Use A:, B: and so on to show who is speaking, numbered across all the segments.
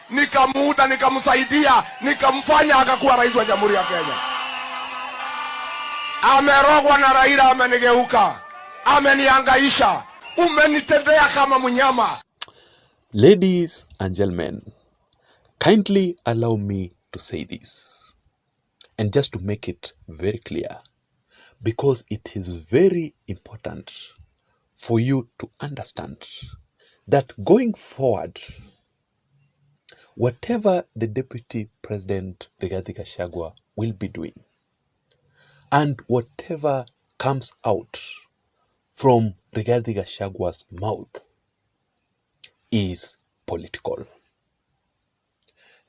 A: nikamuuta, nikamsaidia, nikamfanya akakuwa rais wa Jamhuri ya Kenya. Amerogwa na Raila, amenigeuka, ameniangaisha, umenitendea kama mnyama.
B: Ladies and gentlemen, kindly allow me to say this, and just to make it very clear, because it is very important for you to understand that going forward, whatever the Deputy President Rigathi Gachagua will be doing, and whatever comes out from Rigathi Gachagua's mouth is political.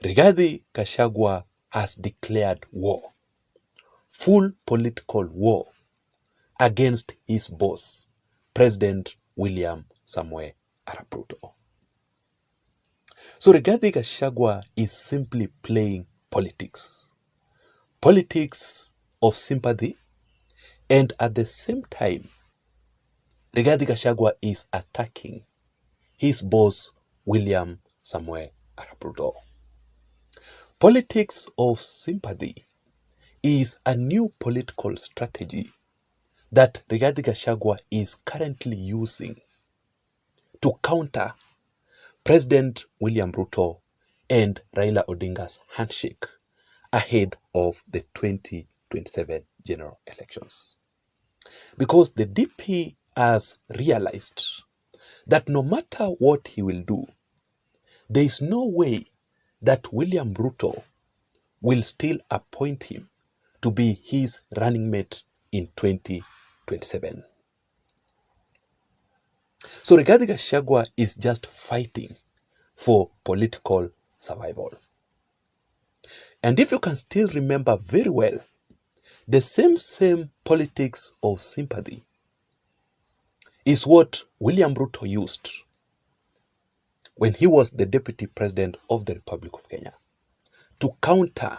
B: Rigathi Gachagua has declared war, full political war, against his boss, President William Samoei Arap Ruto. So Rigathi Gachagua is simply playing politics. Politics of sympathy, and at the same time, Rigathi Gachagua is attacking his boss, William Samoei Arap Ruto. Politics of sympathy is a new political strategy that Rigathi Gachagua is currently using to counter President William Ruto and Raila Odinga's handshake ahead of the 2027 general elections. Because the DP has realized that no matter what he will do, there is no way that William Ruto will still appoint him to be his running mate in 2027. So Rigathi Gachagua is just fighting for political survival. And if you can still remember very well, the same politics of sympathy is what William Ruto used when he was the Deputy President of the Republic of Kenya to counter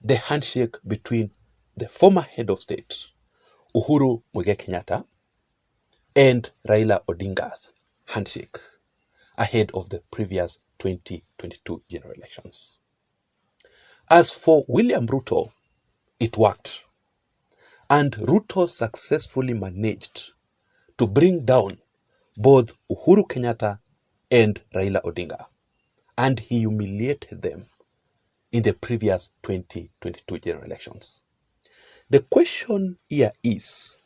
B: the handshake between the former head of state, Uhuru Muigai Kenyatta, and Raila Odinga's handshake ahead of the previous 2022 general elections. As for William Ruto, it worked. And Ruto successfully managed to bring down both Uhuru Kenyatta and Raila Odinga. And he humiliated them in the previous 2022 general elections. The question here is,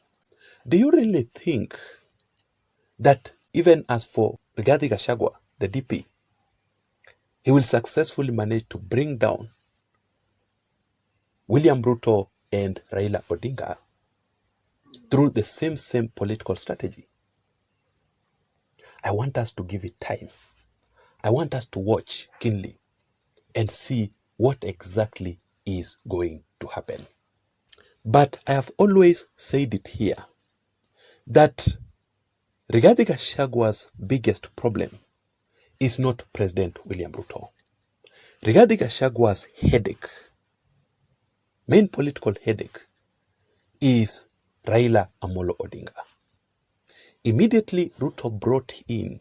B: do you really think that even as for Rigathi Gachagua, the DP, he will successfully manage to bring down William Ruto and Raila Odinga through the same political strategy? I want us to give it time. I want us to watch keenly and see what exactly is going to happen. But I have always said it here that Rigathi Gachagua's biggest problem is not President William Ruto. Rigathi Gachagua's headache, main political headache, is Raila Amolo Odinga. Immediately, Ruto brought in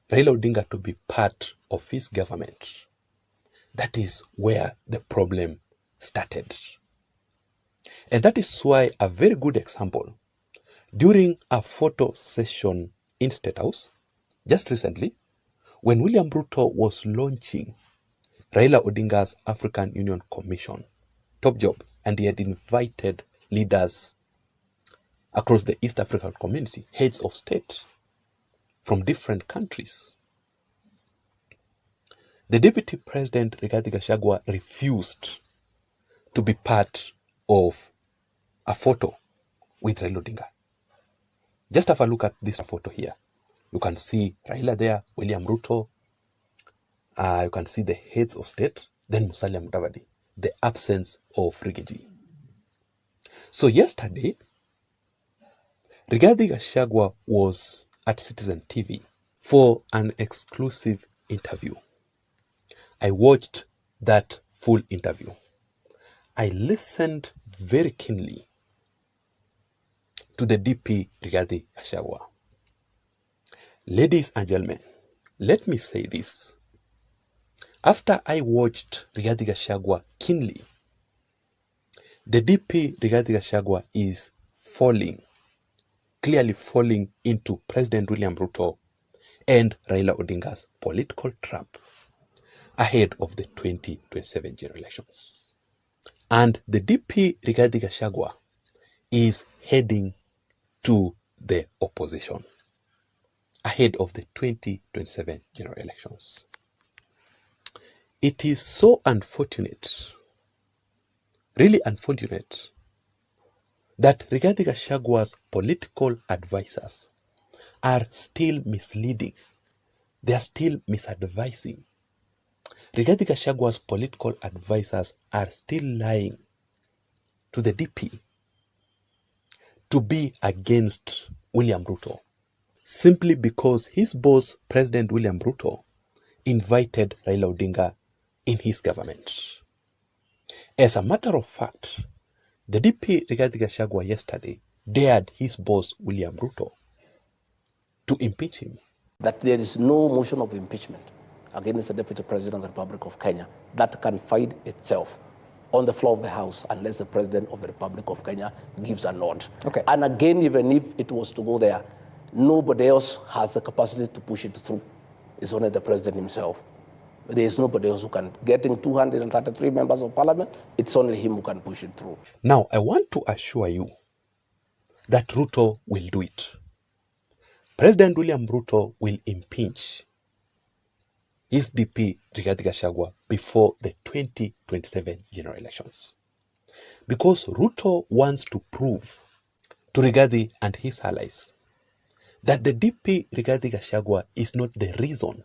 B: Raila Odinga to be part of his government. That is where the problem started. And that is why a very good example, during a photo session in State House, just recently, when William Ruto was launching Raila Odinga's African Union Commission, top job, and he had invited leaders across the East African community, heads of state from different countries. The Deputy President Rigathi Gachagua refused to be part of a photo with Raila Odinga. Just have a look at this photo here. You can see Raila there, William Ruto. You can see the heads of state, then Musalia Mudavadi, the absence of Rigathi. So yesterday, Rigathi Gachagua was at Citizen TV for an exclusive interview. I watched that full interview. I listened very keenly to the DP Rigathi Gachagua. Ladies and gentlemen, let me say this. after I watched Rigathi Gachagua keenly, the DP Rigathi Gachagua is falling, clearly falling into President William Ruto and Raila Odinga's political trap ahead of the 2027 general elections. And the DP Rigathi Gachagua is heading to the opposition ahead of the 2027 general elections. It is so unfortunate, really unfortunate, that Rigathi Gachagua's political advisors are still misleading. They are still misadvising. Rigathi Gachagua's political advisors are still lying to the DP to be against William Ruto, simply because his boss, President William Ruto, invited Raila Odinga in his government. As a matter of fact, the DP Rigathi Gachagua yesterday dared his boss, William Ruto, to impeach him.
C: That there is no motion of impeachment against the Deputy President of the Republic of Kenya that can find itself on the floor of the House unless the President of the Republic of Kenya gives a nod.
D: Okay.
C: And again, even if it was to go there, nobody else has the capacity to push it through. It's only the President himself. There is nobody else who can. Getting 233 members of Parliament, it's only him who can push it through.
B: Now, I want to assure you that Ruto will do it. President William Ruto will impeach his DP Rigathi Gachagua before the 2027 general elections. Because Ruto wants to prove to Rigathi and his allies that the DP Rigathi Gachagua is not the reason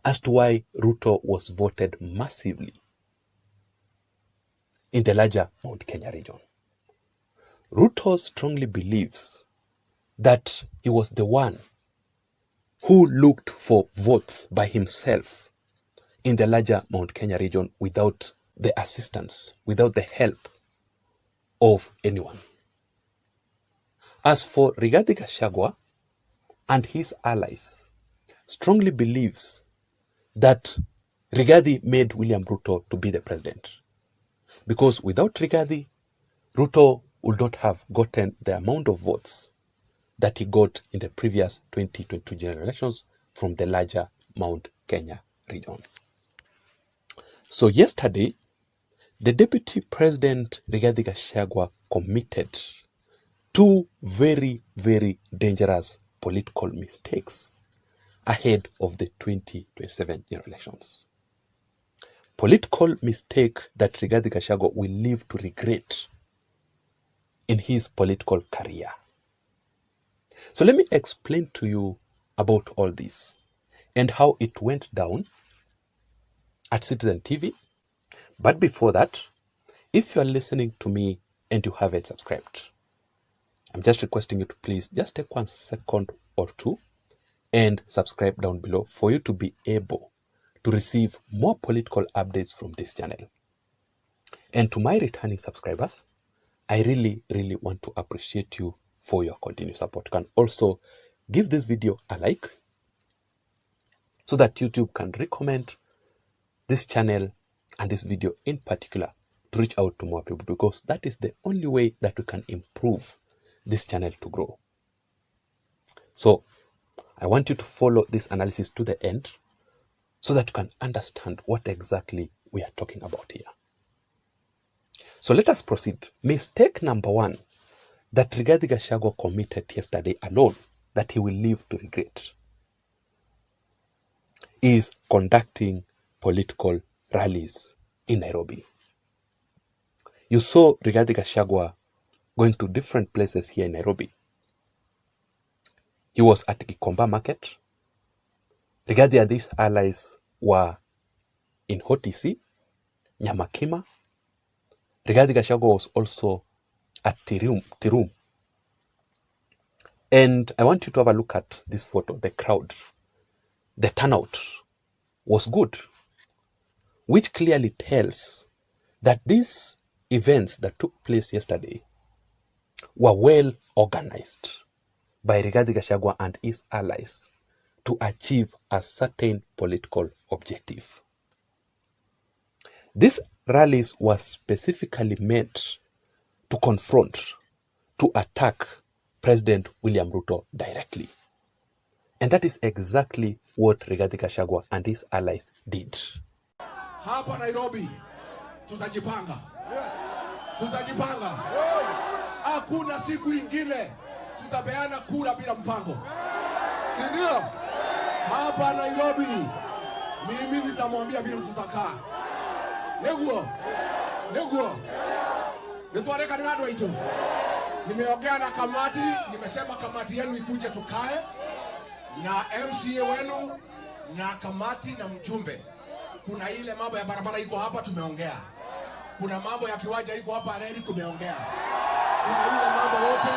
B: as to why Ruto was voted massively in the larger Mount Kenya region. Ruto strongly believes that he was the one who looked for votes by himself in the larger Mount Kenya region without the assistance, without the help of anyone. As for Rigathi Gachagua and his allies, strongly believes that Rigathi made William Ruto to be the president. Because without Rigathi, Ruto would not have gotten the amount of votes that he got in the previous 2022 general elections from the larger Mount Kenya region. So yesterday, the Deputy President Rigathi Gachagua committed two very, very dangerous political mistakes ahead of the 2027 general elections. Political mistake that Rigathi Gachagua will live to regret in his political career. So let me explain to you about all this and how it went down at Citizen TV. But before that, if you are listening to me and you haven't subscribed, I'm just requesting you to please just take 1 second or two and subscribe down below for you to be able to receive more political updates from this channel. And to my returning subscribers, I really, really want to appreciate you for your continued support. You can also give this video a like so that YouTube can recommend this channel and this video in particular to reach out to more people, because that is the only way that we can improve this channel to grow. So I want you to follow this analysis to the end so that you can understand what exactly we are talking about here. So let us proceed. Mistake number one that Rigathi Gachagua committed yesterday alone, that he will live to regret, is conducting political rallies in Nairobi. You saw Rigathi Gachagua going to different places here in Nairobi. He was at Gikomba Market. Rigathi and these allies were in Hotisi, Nyamakima. Rigathi Gachagua was also at Tirum. And I want you to have a look at this photo, the crowd. The turnout was good, which clearly tells that these events that took place yesterday were well organized by Rigathi Gachagua and his allies to achieve a certain political objective. These rallies were specifically meant to confront, to attack President William Ruto directly. And that is exactly what Rigathi Gachagua and his allies did.
A: Hapa Nairobi tutajipanga. Tutajipanga. Hakuna siku ingine tutapeana kura bila mpango. Si ndio? Hapa Nairobi mimi nitamwambia vile tutakaa. Neguo. Nitwareka ni watu wetu. Nimeongea na kamati, nimesema kamati yenu ikuje tukae na MCA wenu na kamati na mjumbe. Kuna ile mambo ya barabara iko hapa tumeongea. Kuna mambo ya kiwanja iko hapa reli tumeongea. Kuna ile mambo yote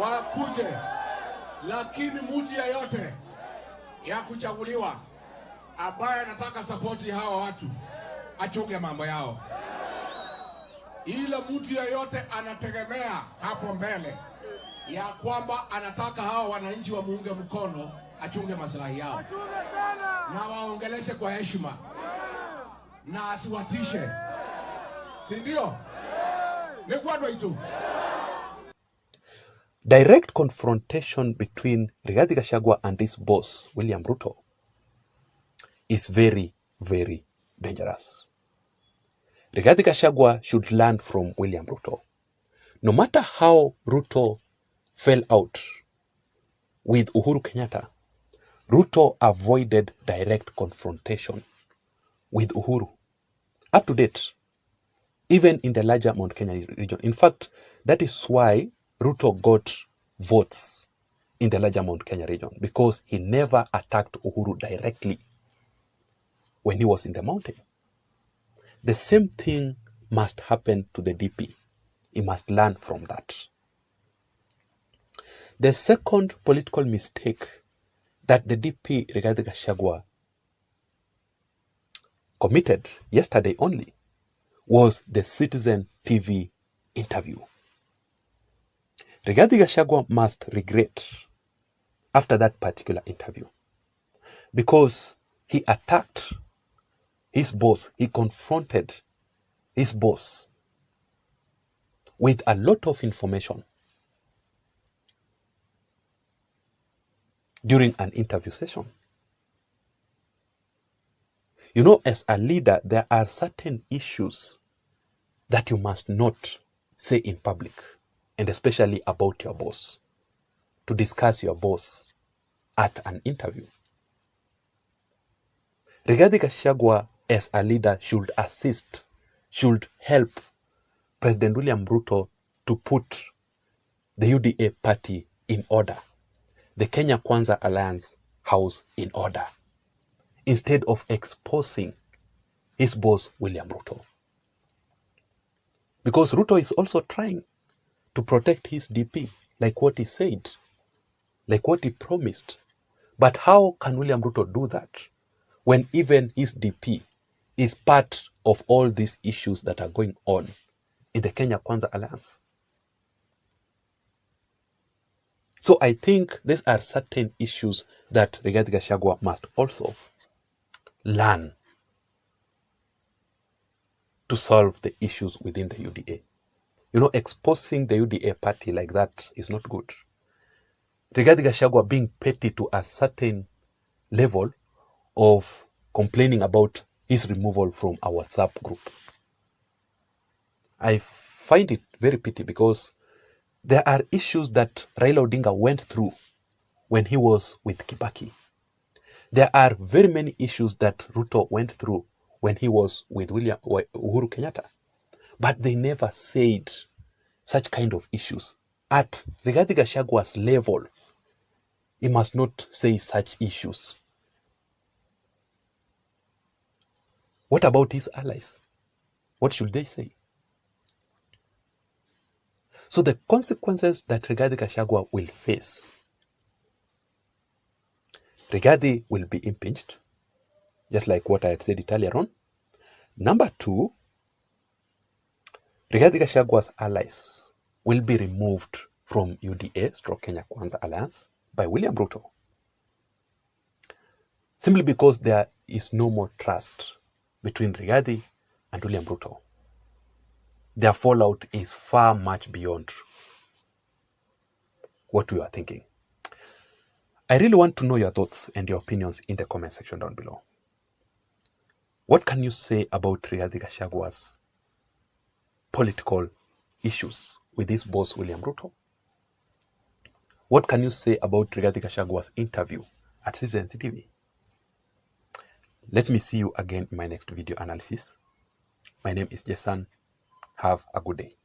A: wakuje. Lakini mtu yeyote ya kuchaguliwa ambaye anataka sapoti hawa watu achunge mambo yao. Ile mtu yeyote anategemea hapo mbele ya kwamba anataka hawa wananchi wa muunge mkono achunge maslahi yao na waongeleshe kwa heshima na asiwatishe. Si ndio? Ni kwa itu.
B: Direct confrontation between Rigathi Gachagua and his boss, William Ruto, is very, very dangerous. Rigathi Gachagua should learn from William Ruto. No matter how Ruto fell out with Uhuru Kenyatta, Ruto avoided direct confrontation with Uhuru. Up to date, even in the larger Mount Kenya region. In fact, that is why Ruto got votes in the larger Mount Kenya region, because he never attacked Uhuru directly when he was in the mountain. The same thing must happen to the DP. He must learn from that. The second political mistake that the DP Rigathi Gachagua committed yesterday only was the Citizen TV interview. Rigathi Gachagua must regret after that particular interview, because he attacked his boss, he confronted his boss with a lot of information during an interview session. You know, as a leader, there are certain issues that you must not say in public, and especially about your boss, to discuss your boss at an interview. Rigathi Gachagua, as a leader, should assist, should help President William Ruto to put the UDA party in order, the Kenya Kwanza Alliance house in order, instead of exposing his boss, William Ruto. Because Ruto is also trying to protect his DP, like what he said, like what he promised. But how can William Ruto do that when even his DP is part of all these issues that are going on in the Kenya Kwanza Alliance? So I think these are certain issues that Rigathi Gachagua must also learn to solve the issues within the UDA. You know, exposing the UDA party like that is not good. Rigathi Gachagua being petty to a certain level of complaining about his removal from our WhatsApp group. I find it very pity, because there are issues that Raila Odinga went through when he was with Kibaki. There are very many issues that Ruto went through when he was with Uhuru Kenyatta. But they never said such kind of issues. At Rigathi Gachagua's level, he must not say such issues. What about his allies? What should they say? So the consequences that Rigathi Gachagua will face: Rigathi will be impeached, just like what I had said earlier on. Number two, Rigathi Gachagua's allies will be removed from UDA / Kenya Kwanza Alliance by William Ruto. simply because there is no more trust between Rigathi and William Ruto. Their fallout is far much beyond what we were thinking. I really want to know your thoughts and your opinions in the comment section down below. What can you say about Rigathi Gachagua's political issues with his boss, William Ruto? What can you say about Rigathi Gachagua's interview at Citizen TV? Let me see you again in my next video analysis. My name is Jason. Have a good day.